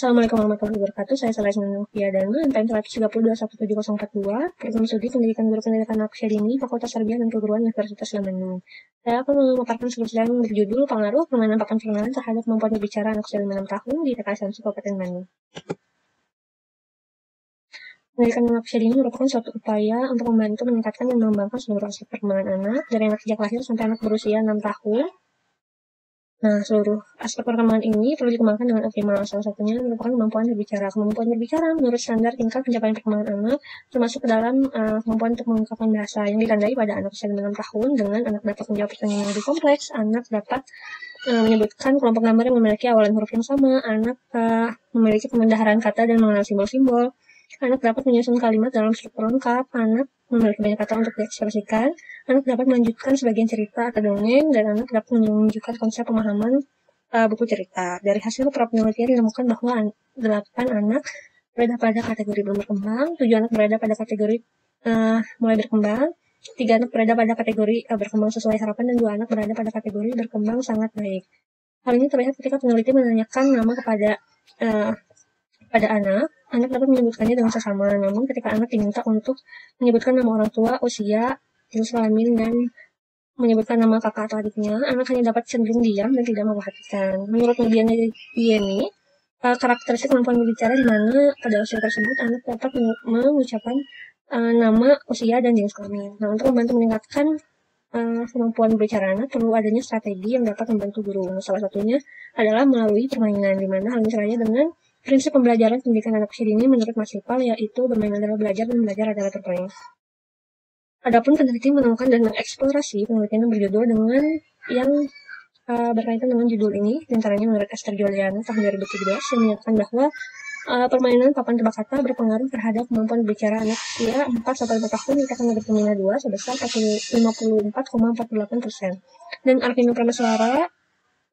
Assalamualaikum warahmatullahi wabarakatuh. Saya Salesman Novia Danu, NPM 132 Program Studi Pendidikan Guru Pendidikan Anak Usia Dini, Fakultas Tarbiyah dan Keguruan Universitas Islam Bandung. Saya akan memaparkan skripsi yang berjudul Pengaruh Permainan Papan Perkenalan terhadap Kemampuan Berbicara Anak Usia 5-6 tahun di TK Aslamsi Kabupaten Bandung. Pendidikan anak usia dini merupakan suatu upaya untuk membantu meningkatkan dan mengembangkan seluruh aspek perkembangan anak, dari anak sejak lahir sampai anak berusia 6 tahun. Nah, seluruh aspek perkembangan ini perlu dikembangkan dengan optimal. Salah satunya merupakan kemampuan berbicara. Kemampuan berbicara menurut standar tingkat pencapaian perkembangan anak termasuk ke dalam kemampuan untuk mengungkapkan bahasa yang ditandai pada anak usia 6 tahun dengan anak dapat menjawab pertanyaan yang lebih kompleks, anak dapat menyebutkan kelompok gambar yang memiliki awalan huruf yang sama, anak memiliki pemendaharan kata dan mengenal simbol-simbol, anak dapat menyusun kalimat dalam struktur lengkap, anak memiliki banyak kata untuk diekspresikan, anak dapat melanjutkan sebagian cerita atau dongeng, dan anak dapat menunjukkan konsep pemahaman buku cerita. Dari hasil penelitian ditemukan bahwa 8 anak berada pada kategori belum berkembang, 7 anak berada pada kategori mulai berkembang, 3 anak berada pada kategori berkembang sesuai harapan, dan 2 anak berada pada kategori berkembang sangat baik. Hal ini terlihat ketika peneliti menanyakan nama kepada anak dapat menyebutkannya dengan sesama. Namun ketika anak diminta untuk menyebutkan nama orang tua, usia, jenis kelamin, dan menyebutkan nama kakak atau adiknya, anak hanya dapat cenderung diam dan tidak memperhatikan. Menurut Mediani, karakteristik kemampuan berbicara di mana pada usia tersebut anak dapat mengucapkan nama, usia, dan jenis kelamin. Nah, untuk membantu meningkatkan kemampuan berbicara anak, perlu adanya strategi yang dapat membantu guru. Salah satunya adalah melalui permainan, di mana hal ini seraya dengan prinsip pembelajaran pendidikan anak usia dini menurut Mas Ipal, yaitu bermain adalah belajar dan belajar adalah bermain. Adapun peneliti menemukan dan mengeksplorasi penelitian yang berjudul dengan yang berkaitan dengan judul ini, diantaranya menurut Esther Juliana tahun 2017 yang menyatakan bahwa permainan papan tebak kata berpengaruh terhadap kemampuan berbicara anak usia 4-5 tahun di TK Negeri Pembina 2 sebesar 54,48%. Dan Arvino Prameswara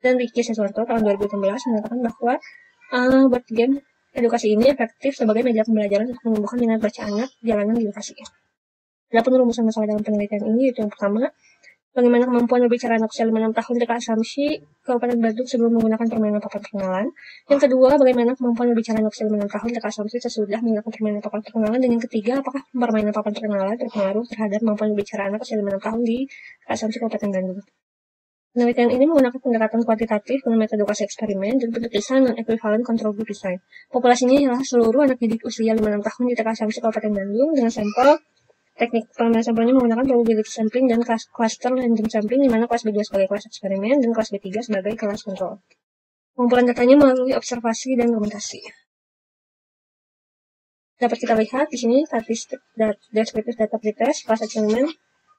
dan Ricky Seswarto tahun 2016 menyatakan bahwa board game edukasi ini efektif sebagai media pembelajaran untuk menumbuhkan minat baca anak jalanan di edukasi. Adapun rumusan masalah dalam penelitian ini yaitu yang pertama, bagaimana kemampuan berbicara anak usia 5-6 tahun di TK Aslamsi Kabupaten Bandung sebelum menggunakan permainan papan perkenalan. Yang kedua, bagaimana kemampuan berbicara anak usia 5-6 tahun di TK Aslamsi sesudah menggunakan permainan papan perkenalan. Dan yang ketiga, apakah permainan papan perkenalan berpengaruh terhadap kemampuan berbicara anak usia 5-6 tahun di TK Aslamsi Kabupaten Bandung. Penelitian ini menggunakan pendekatan kuantitatif dengan metode edukasi eksperimen dan bentuk desain non-equivalent control group design. Populasinya adalah seluruh anak didik usia 5-6 tahun di TK Aslamsi Kabupaten Bandung dengan sampel. Teknik pengambilan sampelnya menggunakan probability sampling dan cluster random sampling, di mana kelas B2 sebagai kelas eksperimen dan kelas B3 sebagai kelas kontrol. Pengumpulan datanya melalui observasi dan argumentasi. Dapat kita lihat di sini statistik deskriptif data pretest kelas eksperimen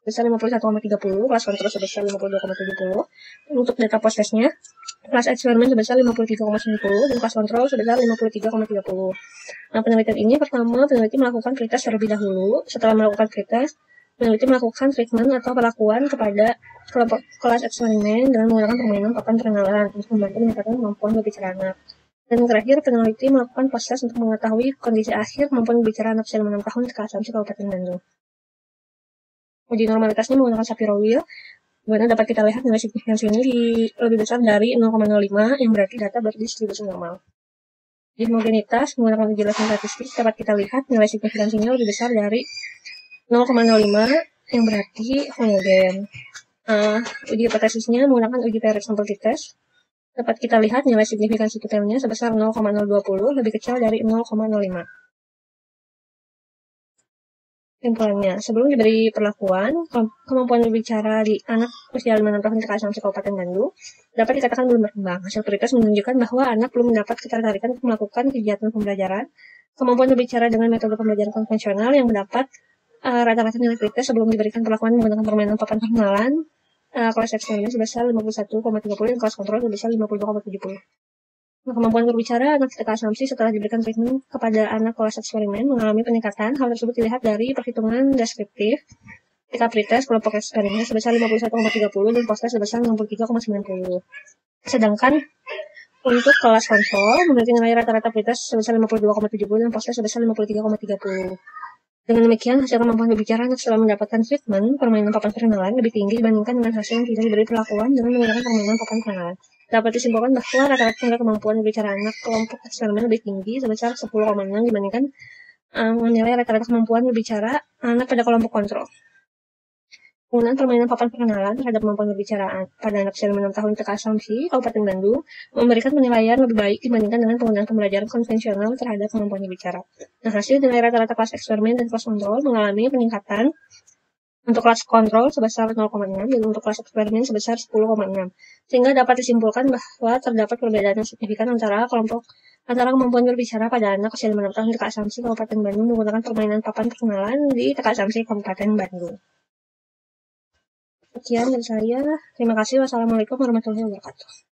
sebesar 51,30, kelas kontrol sebesar 52,70. Untuk data post-testnya, kelas eksperimen sebesar 53,90 dan kelas kontrol sebesar 53,30. Nah, penelitian ini pertama, peneliti melakukan pretest terlebih dahulu. Setelah melakukan pretest, peneliti melakukan treatment atau perlakuan kepada kelompok kelas eksperimen dengan menggunakan permainan papan perkenalan untuk membantu meningkatkan kemampuan berbicara anak. Dan terakhir, peneliti melakukan post-test untuk mengetahui kondisi akhir kemampuan berbicara anak usia 6 tahun di TK Aslamsi Kabupaten Bandung. Uji normalitasnya menggunakan Shapiro-Wilk, di mana dapat kita lihat nilai signifikansi ini lebih besar dari 0,05, yang berarti data berdistribusi normal. Di homogenitas menggunakan uji level statistik dapat kita lihat nilai signifikansinya lebih besar dari 0,05, yang berarti homogen. Uji hipotesisnya menggunakan uji paired sample t-test dapat kita lihat nilai signifikansi detailnya sebesar 0,020, lebih kecil dari 0,05. Kesimpulannya, sebelum diberi perlakuan, kemampuan berbicara di anak usia 5-6 tahun di TK Aslamsi Kabupaten Bandung dapat dikatakan belum berkembang. Hasil pretest menunjukkan bahwa anak belum mendapat ketertarikan untuk melakukan kegiatan pembelajaran. Kemampuan berbicara dengan metode pembelajaran konvensional yang mendapat rata-rata nilai pretest sebelum diberikan perlakuan menggunakan permainan papan perkenalan kelas eksperimen sebesar 51,30 dan kelas kontrol sebesar 50,70. Nah, kemampuan berbicara anak TK Aslamsi setelah diberikan treatment kepada anak kelas eksperimen mengalami peningkatan. Hal tersebut dilihat dari perhitungan deskriptif TK Pretest kelompok eksperimen sebesar 51,30 dan post test sebesar 63,90. Sedangkan untuk kelas kontrol memiliki nilai rata-rata pretest sebesar 52,70 dan post test sebesar 53,30. Dengan demikian, hasil kemampuan berbicara anak setelah mendapatkan treatment permainan papan perkenalan lebih tinggi dibandingkan dengan hasil yang tidak diberi perlakuan dengan menggunakan permainan papan perkenalan. Dapat disimpulkan bahwa rata-rata tingkat kemampuan berbicara anak kelompok eksperimen lebih tinggi sebesar 10,6 dibandingkan nilai rata-rata kemampuan berbicara anak pada kelompok kontrol. Penggunaan permainan papan perkenalan terhadap kemampuan berbicara pada anak usia 6 tahun TK Assumpsi, Kabupaten Bandung, memberikan penilaian lebih baik dibandingkan dengan penggunaan pembelajaran konvensional terhadap kemampuan berbicara. Nah, hasil nilai rata-rata kelas eksperimen dan kelas kontrol mengalami peningkatan untuk kelas kontrol sebesar 0,6 dan untuk kelas eksperimen sebesar 10,6. Sehingga dapat disimpulkan bahwa terdapat perbedaan yang signifikan antara kemampuan berbicara pada anak usia 6 tahun TK Assumpsi, Kabupaten Bandung menggunakan permainan papan perkenalan di TK Assumpsi, Kabupaten Bandung. Sekian dari saya. Terima kasih. Wassalamualaikum warahmatullahi wabarakatuh.